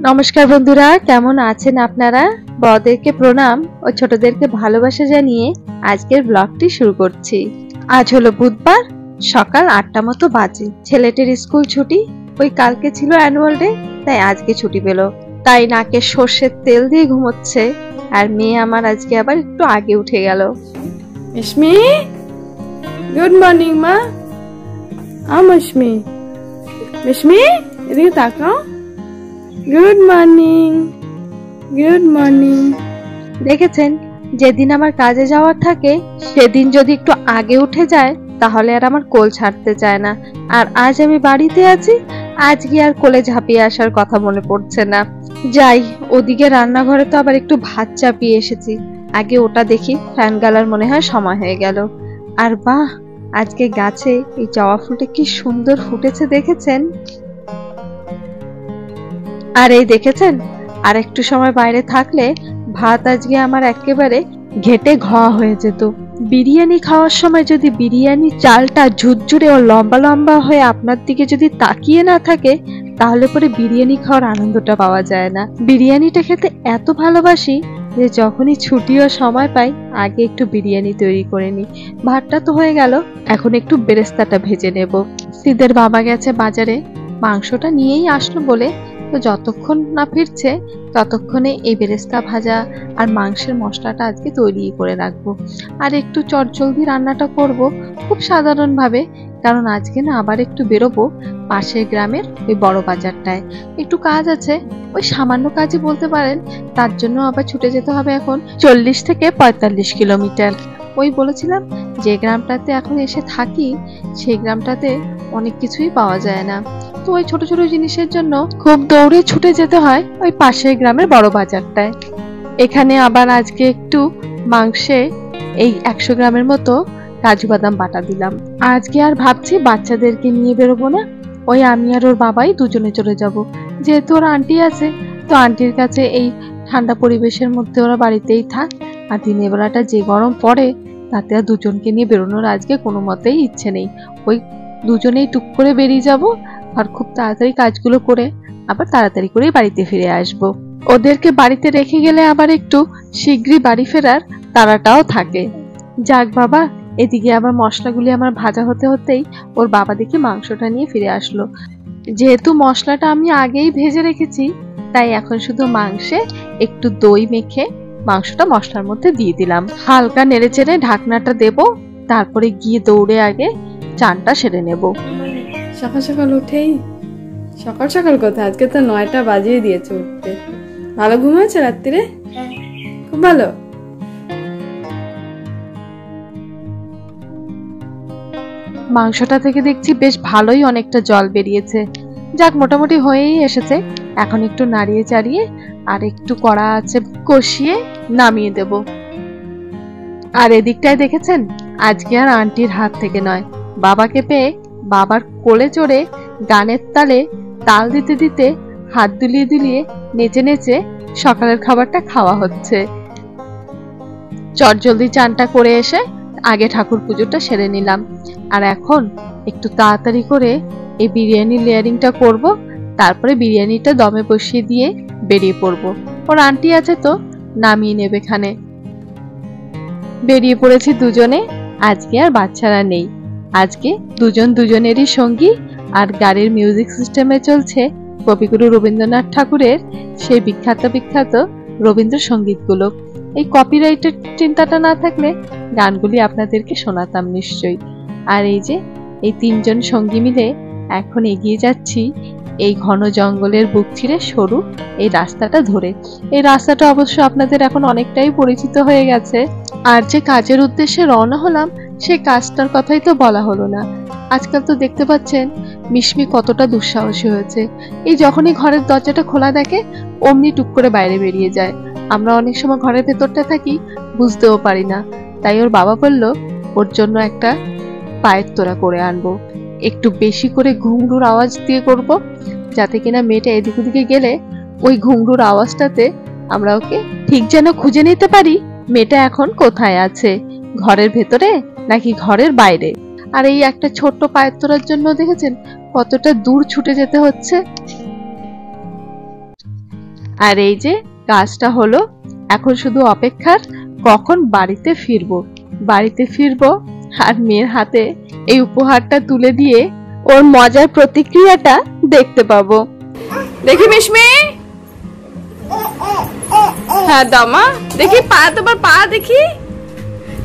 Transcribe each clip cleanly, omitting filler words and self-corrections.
নমস্কার বন্ধুরা, কেমন আছেন আপনারা? বড়দেরকে প্রণাম ও ছোটদেরকে ভালোবাসা জানিয়ে আজকের ব্লগটি শুরু করছি। আজ হলো বুধবার, সকাল 8টা মতো বাজে। ছেলেটির স্কুল ছুটি, ওই কালকে ছিল অ্যানুয়াল ডে, তাই আজকে ছুটি পেল। তাই নাকে সর্ষের তেল দিয়ে ঘুমোচ্ছে। আর মেয়ে আমার আজকে আবার একটু আগে উঠে গেল। মিশমি, গুড মর্নিং মা। মিশমি, মিশমি এদিকে তাকাও। Good morning, good morning. দেখেছেন, যেদিন আমার কাজে যাওয়ার থাকে সেদিন যদি একটু আগে উঠে যায় তাহলে আর আমার কোল ছাড়তে চায় না। আর আজ আমি বাড়িতে আছি, আজকে আর কোলে ঝাঁপিয়ে আসার কথা মনে পড়ছে না। যাই, ওদিকে রান্নাঘরে তো আবার একটু ভাত চাপিয়ে এসেছি, আগে ওটা দেখি। ফ্যান গালার মনে হয় সময় হয়ে গেল। আর বাহ, আজকে গাছে এই জবা ফুলটা কি সুন্দর ফুটেছে, দেখেছেন? আর এই দেখেছেন, আর একটু সময় বাইরে থাকলে ভাত আজকে আমার একেবারে ঘেটে ঘোয়া হয়ে যেত। বিরিয়ানি খাওয়ার সময় যদি বিরিয়ানি চালটা ঝুরঝুরে ও লম্বা লম্বা হয়ে আপনার দিকে যদি তাকিয়ে না থাকে, তাহলে পরে বিরিয়ানি খাওয়ার আনন্দটা পাওয়া যায় না। বিরিয়ানিটা খেতে এত ভালোবাসি যে যখনই ছুটি ও সময় পাই আগে একটু বিরিয়ানি তৈরি করে নিই। ভাতটা তো হয়ে গেল, এখন একটু বেরেস্তাটা ভেজে নেব। সিদের বাবা গেছে বাজারে, মাংসটা নিয়েই আসলো বলে, তো যতক্ষণ না ফিরছে ততক্ষণে এই বেরেস্তা ভাজা আর মাংসের মশলাটা আজকে তৈরি করে রাখবো। আর একটু চটজলদি রান্নাটা করব খুব সাধারণ ভাবে, কারণ আজকে না আবার একটু বেরোবো পাশের গ্রামের ওই বড় বাজারটায়। একটু কাজ আছে, ওই সামান্য কাজই বলতে পারেন। তার জন্য আবার ছুটে যেতে হবে এখন 40 থেকে 45 কিলোমিটার। ওই বলেছিলাম যে গ্রামটাতে এখন এসে থাকি সেই গ্রামটাতে অনেক কিছুই পাওয়া যায় না, তো ওই ছোট ছোট জিনিসের জন্য খুব দৌড়ে ছুটে যেতে হয় ওই পাশের গ্রামের বড় বাজারটায়। এখানে আবার আজকে একটু মাংসে এই 100 গ্রামের মতো কাজু বাদাম বাটা দিলাম। আজকে আর ভাবছি বাচ্চাদেরকে নিয়ে বেরোবো না, ওই আমি আর ওর বাবাই দুজনে চলে যাব। যেহেতু ওর আন্টি আছে, তো আন্টির কাছে এই ঠান্ডা পরিবেশের মধ্যে ওরা বাড়িতেই থাক। আর দিনের বেলাটা যে গরম পড়ে তাতে আর দুজনকে নিয়ে বেরোনোর আজকে কোনো মতেই ইচ্ছে নেই। ওই দুজনেই টুক করে বেরিয়ে যাব, আর খুব তাড়াতাড়ি কাজগুলো করে আবার তাড়াতাড়ি করে বাড়িতে ফিরে আসব। ওদেরকে বাড়িতে রেখে গেলে আবার একটু শীঘ্রই বাড়ি ফেরার তাড়াটাও থাকে। যাক বাবা, এদিকে আবার মশলাগুলি আমার ভাজা হতে হতেই ওর বাবা দেখি মাংসটা নিয়ে ফিরে আসলো। যেহেতু মশলাটা আমি আগেই ভেজে রেখেছি, তাই এখন শুধু মাংসে একটু দই মেখে মাংসটা মশলার মধ্যে দিয়ে দিলাম। হালকা নেড়ে চেড়ে ঢাকনাটা দেব, তারপরে গিয়ে দৌড়ে আগে চানটা সেরে নেব। সকাল সকাল উঠেই, সকাল সকাল কথা, আজকে তো 9টা বাজিয়ে দিয়েছে উঠতে। ভালো ঘুমাচ্ছে রাত্রিরে? খুব ভালো। মাংসটা থেকে দেখছি বেশ ভালোই অনেকটা জল বেরিয়েছে। যাক, মোটামুটি হয়েই এসেছে। এখন একটু নাড়িয়ে চাড়িয়ে আর একটু কড়া আছে কষিয়ে নামিয়ে দেব। আর এদিকটায় দেখেছেন, আজকে আর আন্টির হাত থেকে নয়, বাবাকে পেয়ে বাবার কোলে চড়ে গানের তালে তাল দিতে দিতে হাত দুলিয়ে দুলিয়ে নেচে নেচে সকালের খাবারটা খাওয়া হচ্ছে। চটজলদি চানটা করে এসে আগে ঠাকুর পুজোটা সেরে নিলাম। আর এখন একটু তাড়াতাড়ি করে এই বিরিয়ানির লেয়ারিংটা করব, তারপরে বিরিয়ানিটা দমে বসিয়ে দিয়ে বেরিয়ে পড়ব। ওর আন্টি আছে তো নামিয়ে নেবে খানে। বেরিয়ে পড়েছি দুজনে, আজকে আর বাচ্চারা নেই। আজকে দুজন দুজনেরই সঙ্গী। আর গাড়ির মিউজিক সিস্টেমে চলছে কবিগুরু রবীন্দ্রনাথ ঠাকুরের সেই বিখ্যাত বিখ্যাত রবীন্দ্রসঙ্গীতগুলো। এই কপিরাইটের চিন্তাটা না থাকলে গানগুলি আপনাদেরকে শোনাতাম নিশ্চয়ই। আর এই যে এই 3 জন সঙ্গী মিলে এখন এগিয়ে যাচ্ছি এই ঘন জঙ্গলের বুক চিরে সরু এই রাস্তাটা ধরে। এই রাস্তাটা অবশ্য আপনাদের এখন অনেকটাই পরিচিত হয়ে গেছে। আর যে কাজের উদ্দেশ্যে রওনা হলাম সেই কাজটার কথাই তো বলা হলো না। আজকাল তো দেখতে পাচ্ছেন মিশমি কতটা দুঃসাহসী হয়েছে। এই যখনই ঘরের দরজাটা খোলা দেখে অমনি টুক করে বাইরে বেরিয়ে যায়। আমরা অনেক সময় ঘরের ভেতরটা থাকি, বুঝতেও পারি না। তাই ওর বাবা বলল ওর জন্য একটা পায়ের তোড়া করে আনবো, একটু বেশি করে ঘুঙরুর আওয়াজ দিয়ে করব, যাতে কিনা মেয়েটা এদিক ওদিকে গেলে ওই ঘুঙরুর আওয়াজটাতে আমরা ওকে ঠিক যেন খুঁজে নিতে পারি মেয়েটা এখন কোথায় আছে, ঘরের ভেতরে নাকি ঘরের বাইরে। আর এই একটা ছোট্ট পায়ের তোড়ার জন্য দেখেছেন কতটা দূর ছুটে যেতে হচ্ছে। আর এই যে কাজটা হলো, এখন শুধু অপেক্ষার কখন বাড়িতে ফিরবো আর মেয়ের হাতে এই উপহারটা তুলে দিয়ে ওর মজার প্রতিক্রিয়াটা দেখতে পাবো। দেখি মিশমি, হ্যাঁ দামা দেখি পা, তোমার পা দেখি,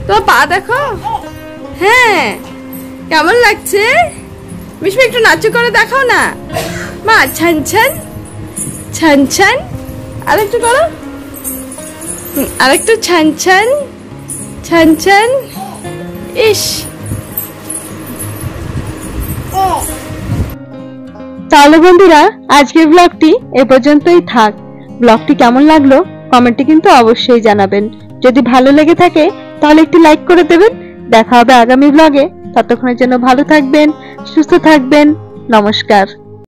তোমার পা দেখো। হ্যাঁ কেমন লাগছে মিশমি? একটু নাচু করে দেখাও না মা। ছান ছান ছান ছান, আরেকটু করো, আরেকটু ছান ছান ছান ছান। ইস, তাহলে বন্ধুরা আজকের ব্লগটি এ পর্যন্তই থাক। ব্লগটি কেমন লাগলো কমেন্টে কিন্তু অবশ্যই জানাবেন। যদি ভালো লেগে থাকে তাহলে একটি লাইক করে দেবেন। দেখা হবে আগামী ব্লগে। ততক্ষণের জন্য ভালো থাকবেন, সুস্থ থাকবেন। নমস্কার।